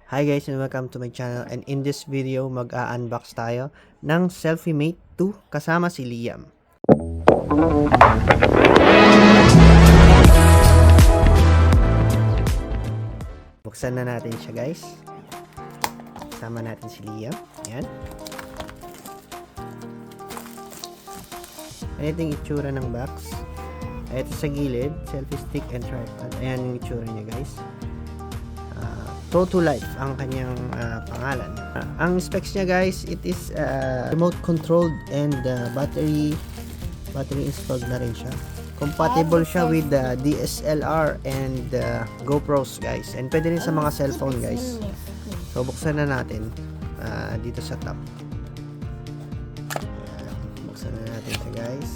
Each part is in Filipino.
Hi guys and welcome to my channel, and in this video mag-a-unbox tayo ng Selfie Mate 2 kasama si Liam. Buksan na natin siya guys. Kasama natin si Liam. Ayan. Ito yung itsura ng box. Ito sa gilid, selfie stick and tripod. Ayan yung itsura niya guys. Pro to Life ang kanyang pangalan. Ang specs niya guys, it is remote controlled and battery installed na rin siya. Compatible siya with DSLR and GoPros guys. And pwede rin sa mga cellphone guys. So buksan na natin dito sa top. Ayan, buksan na natin siya guys.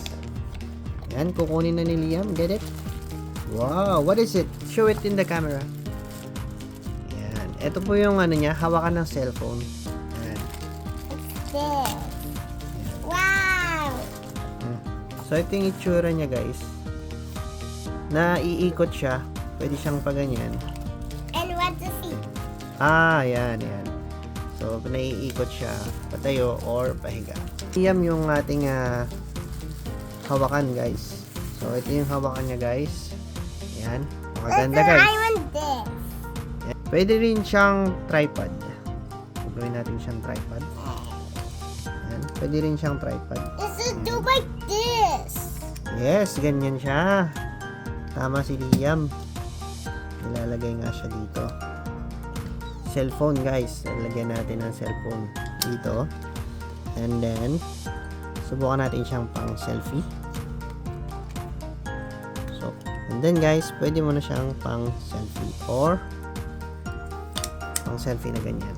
Ayan, kukunin na ni Liam. Get it? Wow, what is it? Show it in the camera. Ito po yung ano niya, hawakan ng cellphone. Ayan. This. Wow! So, ito yung itsura niya guys. Naiikot siya. Pwede siyang paganyan. And what to see? Ayan. So, naiikot siya patayo or pahiga. Iyan yung ating hawakan guys. So, ito yung hawakan niya guys. Ayan. Maganda guys. I want this. Pwede rin siyang tripod. Gawin natin siyang tripod. Ayan. Pwede rin siyang tripod. This is do like this. Yes, ganyan siya. Tama si Liam. Nilalagay nga siya dito. Cellphone guys. Lalagyan natin ng cellphone dito. And then, subukan natin siyang pang selfie. So, and then guys, pwede mo na siyang pang selfie or pang selfie na ganyan.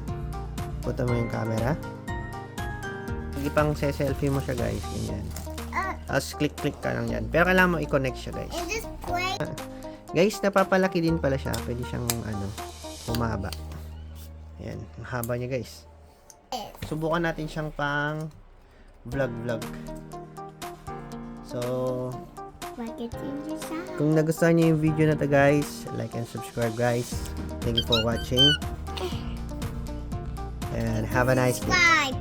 Puta mo yung camera. Sige pang selfie mo siya guys, ganyan. Tapos click ka lang yan. Pero kailangan mo i-connect siya guys. And just play. Guys, napapalaki din pala siya. Pwede siyang humaba. Ayan, ang haba niya guys. Subukan natin siyang pang vlog. So, kung nagustuhan niyo yung video na to guys, like and subscribe guys. Thank you for watching. And have a nice day. Bye.